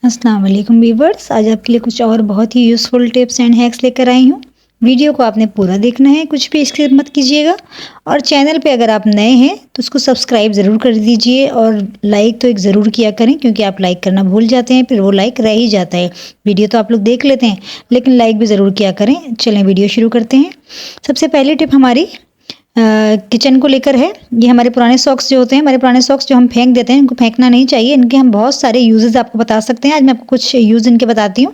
अस्सलाम वालेकुम व्यूवर्स, आज आपके लिए कुछ और बहुत ही यूज़फुल टिप्स एंड हैक्स लेकर आई हूँ। वीडियो को आपने पूरा देखना है, कुछ भी स्किप मत कीजिएगा। और चैनल पे अगर आप नए हैं तो उसको सब्सक्राइब ज़रूर कर दीजिए और लाइक तो एक ज़रूर किया करें, क्योंकि आप लाइक करना भूल जाते हैं, फिर वो लाइक रह ही जाता है। वीडियो तो आप लोग देख लेते हैं, लेकिन लाइक भी ज़रूर किया करें। चलें वीडियो शुरू करते हैं। सबसे पहली टिप हमारी किचन को लेकर है। ये हमारे पुराने सॉक्स जो होते हैं, हमारे पुराने सॉक्स जो हम फेंक देते हैं, इनको फेंकना नहीं चाहिए। इनके हम बहुत सारे यूजेस आपको बता सकते हैं। आज मैं आपको कुछ यूज़ इनके बताती हूँ।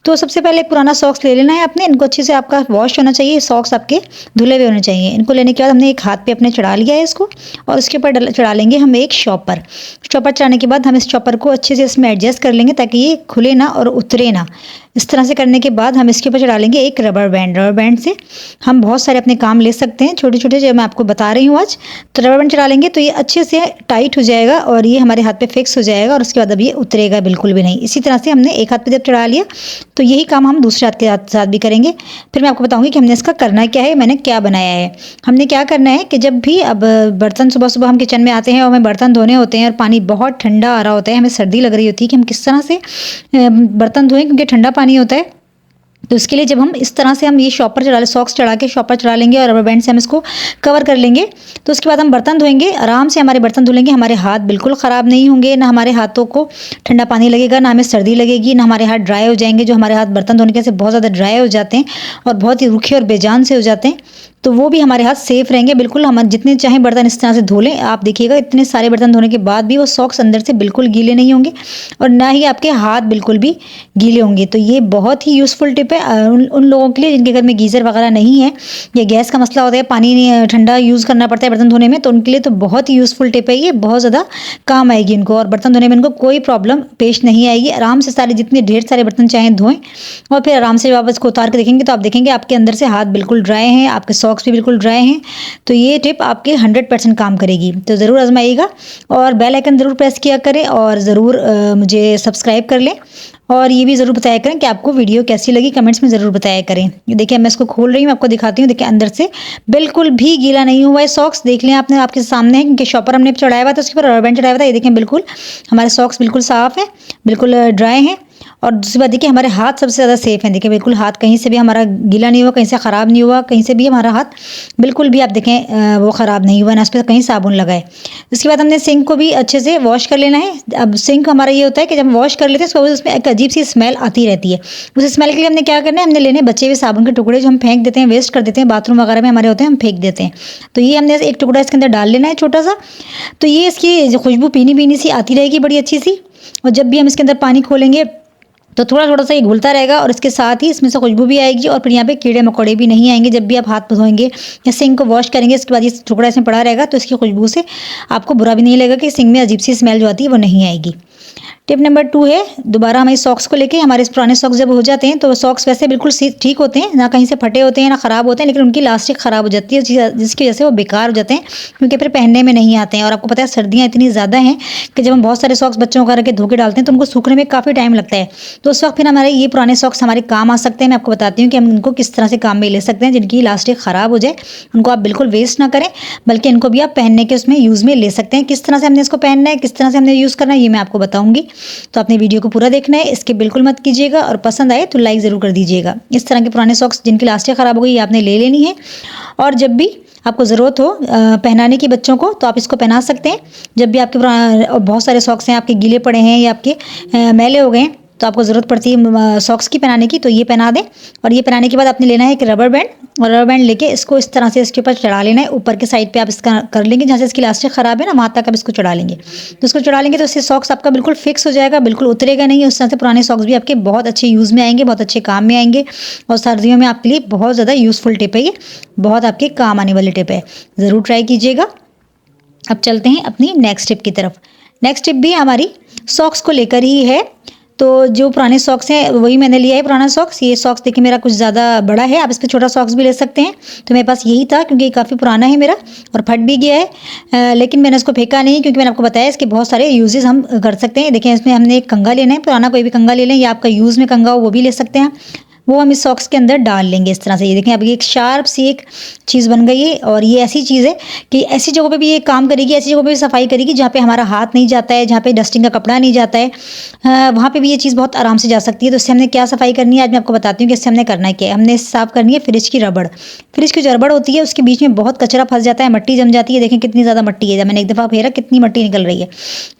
तो सबसे पहले पुराना सॉक्स ले लेना है आपने। इनको अच्छे से आपका वॉश होना चाहिए, सॉक्स आपके धुले हुए होने चाहिए। इनको लेने के बाद हमने एक हाथ पे अपने चढ़ा लिया है इसको, और उसके ऊपर चढ़ा लेंगे हम एक शॉपर। शॉपर चढ़ाने के बाद हम इस शॉपर को अच्छे से इसमें एडजस्ट कर लेंगे ताकि ये खुले ना और उतरे ना। इस तरह से करने के बाद हम इसके ऊपर चढ़ा लेंगे एक रबर बैंड। रबर बैंड से हम बहुत सारे अपने काम ले सकते हैं, छोटे छोटे, जो मैं आपको बता रही हूँ आज। तो रबर बैंड चढ़ा लेंगे तो ये अच्छे से टाइट हो जाएगा और ये हमारे हाथ पे फिक्स हो जाएगा, और उसके बाद अब ये उतरेगा बिल्कुल भी नहीं। इसी तरह से हमने एक हाथ पे जब चढ़ा लिया तो यही काम हम दूसरे हाथ के साथ भी करेंगे। फिर मैं आपको बताऊंगी कि हमने इसका करना क्या है, मैंने क्या बनाया है। हमने क्या करना है कि जब भी अब बर्तन सुबह सुबह हम किचन में आते हैं और हमें बर्तन धोने होते हैं और पानी बहुत ठंडा आ रहा होता है, हमें सर्दी लग रही होती है कि हम किस तरह से बर्तन धोएं, क्योंकि ठंडा पानी होता है। तो इसके लिए जब हम इस तरह से हम ये शॉपर चढ़ा ले, सॉक्स चढ़ा के शॉपर चढ़ा लेंगे और रबर बैंड से हम इसको कवर कर लेंगे, तो उसके बाद हम बर्तन धोएंगे, आराम से हमारे बर्तन धुलेंगे। हमारे हाथ बिल्कुल ख़राब नहीं होंगे, ना हमारे हाथों को ठंडा पानी लगेगा, ना हमें सर्दी लगेगी, ना हमारे हाथ ड्राई हो जाएंगे। जो हमारे हाथ बर्तन धोने के से बहुत ज़्यादा ड्राई हो जाते हैं और बहुत ही रूखे और बेजान से हो जाते हैं, तो वो भी हमारे हाथ सेफ रहेंगे बिल्कुल। हम जितने चाहें बर्तन इस तरह से धो लें। आप देखिएगा इतने सारे बर्तन धोने के बाद भी वो सॉक्स अंदर से बिल्कुल गीले नहीं होंगे और ना ही आपके हाथ बिल्कुल भी गीले होंगे। तो ये बहुत ही यूज़फुल टिप है उन लोगों के लिए जिनके घर में गीज़र वगैरह नहीं है या गैस का मसला होता है, पानी ठंडा यूज़ करना पड़ता है बर्तन धोने में, तो उनके लिए तो बहुत ही यूज़फुल टिप है। ये बहुत ज़्यादा काम आएगी इनको, और बर्तन धोने में इनको कोई प्रॉब्लम पेश नहीं आएगी। आराम से सारे जितने ढेर सारे बर्तन चाहें धोएं, और फिर आराम से जब आप इसको उतार के देखेंगे तो आप देखेंगे आपके अंदर से हाथ बिल्कुल ड्राई हैं, आपके सॉक्स भी बिल्कुल ड्राई हैं। तो ये टिप आपके 100% काम करेगी। तो ज़रूर आजमाइएगा और बेल आइकन ज़रूर प्रेस किया करें, और ज़रूर मुझे सब्सक्राइब कर लें, और ये भी ज़रूर बताया करें कि आपको वीडियो कैसी लगी, कमेंट्स में ज़रूर बताया करें। देखिए मैं इसको खोल रही हूँ, आपको दिखाती हूँ। देखिए अंदर से बिल्कुल भी गीला नहीं हुआ है सॉक्स। देख लें आपने, आपके सामने है, क्योंकि शॉपर हमने चढ़ाया हुआ था, उसके ऊपर रबर बैंड चढ़ाया हुआ था। ये देखें बिल्कुल हमारे सॉक्स बिल्कुल साफ़ है, बिल्कुल ड्राई हैं। और दूसरी बात देखिए हमारे हाथ सबसे ज़्यादा सेफ हैं। देखिए बिल्कुल हाथ कहीं से भी हमारा गीला नहीं हुआ, कहीं से ख़राब नहीं हुआ, कहीं से भी हमारा हाथ बिल्कुल भी आप देखें वो ख़राब नहीं हुआ, ना उस पर कहीं साबुन लगा है। उसके बाद हमने सिंक को भी अच्छे से वॉश कर लेना है। अब सिंक हमारा ये होता है कि जब हम वॉश कर लेते हैं तो उसमें एक अजीब सी स्मेल आती रहती है। उस स्मेल के लिए हमने क्या करना है, हमने लेने बचे हुए साबुन के टुकड़े जो हम फेंक देते हैं, वेस्ट कर देते हैं, बाथरूम वगैरह में हमारे होते हैं, हम फेंक देते हैं। तो ये हमने एक टुकड़ा इसके अंदर डाल लेना है छोटा सा। तो ये इसकी खुशबू पीनी पीनी सी आती रहेगी, बड़ी अच्छी सी। और जब भी हम इसके अंदर पानी खोलेंगे तो थोड़ा थोड़ा सा ये घुलता रहेगा, और इसके साथ ही इसमें से खुशबू भी आएगी, और फिर यहाँ पे कीड़े मकोड़े भी नहीं आएंगे। जब भी आप हाथ धोएंगे या सिंक को वॉश करेंगे, इसके बाद ये टुकड़ा इसमें पड़ा रहेगा, तो इसकी खुशबू से आपको बुरा भी नहीं लगेगा कि सिंक में अजीब सी स्मेल जो आती है वो नहीं आएगी। टिप नंबर 2 है, दोबारा हमारे सॉक्स को लेके, हमारे पुराने सॉक्स जब हो जाते हैं तो सॉक्स वैसे बिल्कुल ठीक होते हैं, ना कहीं से फटे होते हैं ना ख़राब होते हैं, लेकिन उनकी लास्टिक ख़राब हो जाती है, जिसकी वजह से वो बेकार हो जाते हैं, क्योंकि फिर पहनने में नहीं आते हैं। और आपको पता है सर्दियाँ इतनी ज़्यादा हैं कि जब हम बहुत सारे सॉक्स बच्चों वगैरह के धो के डालते हैं तो उनको सूखने में काफ़ी टाइम लगता है। तो उस वक्त फिर हमारे ये पुराने सॉक्स हमारे काम आ सकते हैं। मैं आपको बताती हूँ कि हम इनको किस तरह से काम में ले सकते हैं। जिनकी लास्टिक ख़राब हो जाए उनको आप बिल्कुल वेस्ट ना करें, बल्कि इनको भी आप पहनने के उसमें यूज़ में ले सकते हैं। किस तरह से हमने इसको पहनना है, किस तरह से हमने यूज़ करना है, ये मैं आपको बताऊँगी। तो अपने वीडियो को पूरा देखना है, इसके बिल्कुल मत कीजिएगा, और पसंद आए तो लाइक ज़रूर कर दीजिएगा। इस तरह के पुराने सॉक्स जिनकी लास्टिक ख़राब हो गई, ये आपने ले लेनी है, और जब भी आपको ज़रूरत हो पहनाने की बच्चों को तो आप इसको पहना सकते हैं। जब भी आपके बहुत सारे सॉक्स हैं आपके गीले पड़े हैं या आपके मैले हो गए हैं, तो आपको ज़रूरत पड़ती है सॉक्स की पहनाने की, तो ये पहना दें। और ये पहनाने के बाद आपने लेना है एक रबर बैंड, और रबर बैंड लेके इसको इस तरह से इसके ऊपर चढ़ा लेना है। ऊपर के साइड पे आप इसका कर लेंगे, जहाँ से इसकी लास्टिक ख़राब है ना, वहाँ तक आप इसको चढ़ा लेंगे। तो इसको चढ़ा लेंगे तो इससे सॉक्स आपका बिल्कुल फिक्स हो जाएगा, बिल्कुल उतरेगा नहीं। उस तरह से पुराने सॉक्स भी आपके बहुत अच्छे यूज़ में आएंगे, बहुत अच्छे काम में आएंगे, और सर्दियों में आपके लिए बहुत ज़्यादा यूज़फुल टिप है। ये बहुत आपके काम आने वाली टिप है, ज़रूर ट्राई कीजिएगा। अब चलते हैं अपनी नेक्स्ट टिप की तरफ। नेक्स्ट टिप भी हमारी सॉक्स को लेकर ही है। तो जो पुराने सॉक्स हैं वही मैंने लिया है, पुराना सॉक्स। ये सॉक्स देखिए मेरा कुछ ज़्यादा बड़ा है, आप इस पर छोटा सॉक्स भी ले सकते हैं। तो मेरे पास यही था, क्योंकि ये काफ़ी पुराना है मेरा और फट भी गया है, लेकिन मैंने इसको फेंका नहीं, क्योंकि मैंने आपको बताया इसके बहुत सारे यूजेस हम कर सकते हैं। देखिए इसमें हमने एक कंघा लेना है, पुराना कोई भी कंघा ले लें, या आपका यूज़ में कंघा हो वो भी ले सकते हैं। वो हम इस सॉक्स के अंदर डाल लेंगे इस तरह से। ये देखें अब ये एक शार्प सी एक चीज़ बन गई है और ये ऐसी चीज़ है कि ऐसी जगहों पे भी ये काम करेगी, ऐसी जगहों पे भी सफाई करेगी जहाँ पे हमारा हाथ नहीं जाता है, जहाँ पे डस्टिंग का कपड़ा नहीं जाता है, वहाँ पे भी ये चीज़ बहुत आराम से जा सकती है। तो इससे हमने क्या सफाई करनी है आज मैं आपको बताती हूँ कि इससे हमने करना है क्या। हमने साफ़ करनी है फ्रिज की रबड़। फ्रिज की जो रबड़ होती है उसके बीच में बहुत कचरा फंस जाता है, मट्टी जम जाती है। देखें कितनी ज़्यादा मट्टी है, जब मैंने एक दफ़ा फेरा कितनी मट्टी निकल रही है।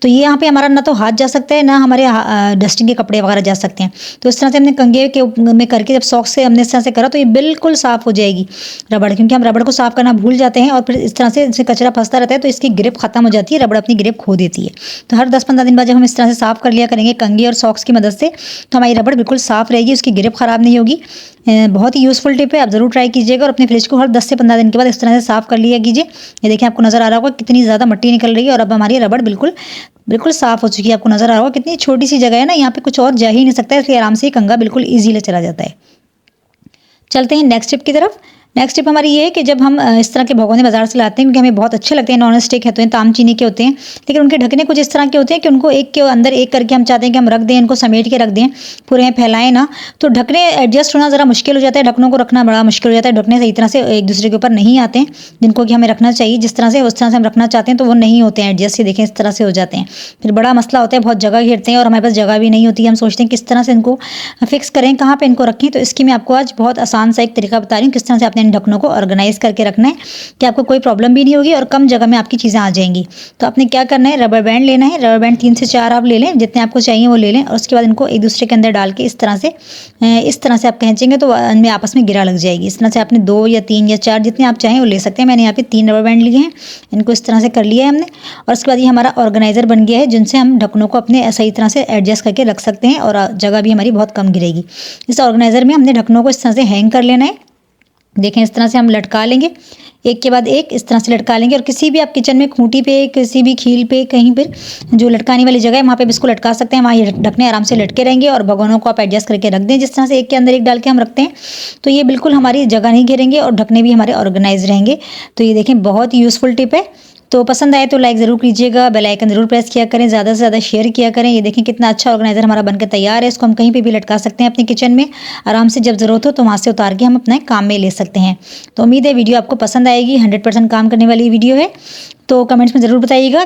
तो ये यहाँ पे हमारा ना तो हाथ जा सकता है, ना हमारे डस्टिंग के कपड़े वगैरह जा सकते हैं। तो इस तरह से हमने कंघे के में करके जब सॉक्स से हमने इस तरह से करा तो ये बिल्कुल साफ़ हो जाएगी रबड़, क्योंकि हम रबड़ को साफ़ करना भूल जाते हैं और फिर इस तरह से इससे कचरा फंसता रहता है तो इसकी ग्रिप खत्म हो जाती है, रबड़ अपनी ग्रिप खो देती है। तो हर 10-15 दिन बाद जब हम इस तरह से साफ़ कर लिया करेंगे कंघी और सॉक्स की मदद से तो हमारी रबड़ बिल्कुल साफ़ रहेगी, उसकी ग्रिप ख़राब नहीं होगी। बहुत ही यूज़फुल टिप है, आप ज़रूर ट्राई कीजिएगा और अपने फ्रिज को हर 10 से 15 दिन के बाद इस तरह से साफ़ कर लिया कीजिए। ये देखिए आपको नज़र आ रहा होगा कितनी ज़्यादा मट्टी निकल रही है और अब हमारी रबड़ बिल्कुल साफ़ हो चुकी है। आपको नज़र आ रहा होगा कितनी छोटी सी जगह है ना, यहाँ पे कुछ और जा ही नहीं सकता है, इसलिए आराम से कंघा बिल्कुल ईज़िली चला जाता है। चलते हैं नेक्स्ट टिप की तरफ। नेक्स्ट टिप हमारी ये है कि जब हम इस तरह के भगोने बाजार से लाते हैं, क्योंकि हमें बहुत अच्छे लगते हैं, नॉन स्टिक होते हैं, ताम चीनी के होते हैं, लेकिन उनके ढकने कुछ इस तरह के होते हैं कि उनको एक के अंदर एक करके हम चाहते हैं कि हम रख दें, इनको समेट के रख दें, पूरे फैलाएं ना, तो ढकने एडजस्ट होना ज़रा मुश्किल हो जाता है, ढकनों को रखना बड़ा मुश्किल हो जाता है, ढकने सही तरह से एक दूसरे के ऊपर नहीं आते हैं, जिनको कि हमें रखना चाहिए जिस तरह से उस तरह से हम रखना चाहते हैं तो वो नहीं होते हैं एडजस्ट। ये देखें इस तरह से हो जाते हैं, फिर बड़ा मसला होता है, बहुत जगह घेरते हैं और हमारे पास जगह भी नहीं होती है। हम सोचते हैं किस तरह से इनको फिक्स करें, कहाँ पे इनको रखें। तो इसकी मैं आपको आज बहुत आसान सा एक तरीका बता रही हूँ किस तरह से आपने इन ढकनों को ऑर्गेनाइज करके रखना है कि आपको कोई प्रॉब्लम भी नहीं होगी और कम जगह में आपकी चीज़ें आ जाएंगी। तो आपने क्या करना है, रबर बैंड लेना है, रबर बैंड 3 से 4 आप ले लें, जितने आपको चाहिए वो ले लें और उसके बाद इनको एक दूसरे के अंदर डाल के इस तरह से आप खींचेंगे तो इनमें आपस में गिरा लग जाएगी। इस तरह से आपने 2 या 3 या 4 जितने आप चाहें वो ले सकते हैं। मैंने यहाँ पे 3 रबर बैंड लिए हैं, इनको इस तरह से कर लिया है हमने और उसके बाद ये हमारा ऑर्गेनाइजर बन गया है जिनसे हम ढक्कनों को अपने सही तरह से एडजस्ट करके रख सकते हैं और जगह भी हमारी बहुत कम गिरेगी। इस ऑर्गेनाइजर में हमने ढक्कनों को इस तरह से हैंग कर लेना है। देखें इस तरह से हम लटका लेंगे, एक के बाद एक इस तरह से लटका लेंगे और किसी भी आप किचन में खूंटी पे, किसी भी खील पे, कहीं पर जो लटकाने वाली जगह है वहाँ पे भी इसको लटका सकते हैं। वहाँ ये ढकने आराम से लटके रहेंगे और भगोनों को आप एडजस्ट करके रख दें जिस तरह से एक के अंदर एक डाल के हम रखते हैं, तो ये बिल्कुल हमारी जगह नहीं घेरेंगे और ढकने भी हमारे ऑर्गेनाइज रहेंगे। तो ये देखें बहुत ही यूज़फुल टिप है। तो पसंद आए तो लाइक ज़रूर कीजिएगा, बेल आइकन ज़रूर प्रेस किया करें, ज़्यादा से ज़्यादा शेयर किया करें। ये देखें कितना अच्छा ऑर्गेनाइजर हमारा बनकर तैयार है। इसको हम कहीं पे भी लटका सकते हैं अपने किचन में आराम से, जब ज़रूरत हो तो वहाँ से उतार के हम अपने काम में ले सकते हैं। तो उम्मीद है वीडियो आपको पसंद आएगी, 100% काम करने वाली वीडियो है। तो कमेंट्स में ज़रूर बताइएगा।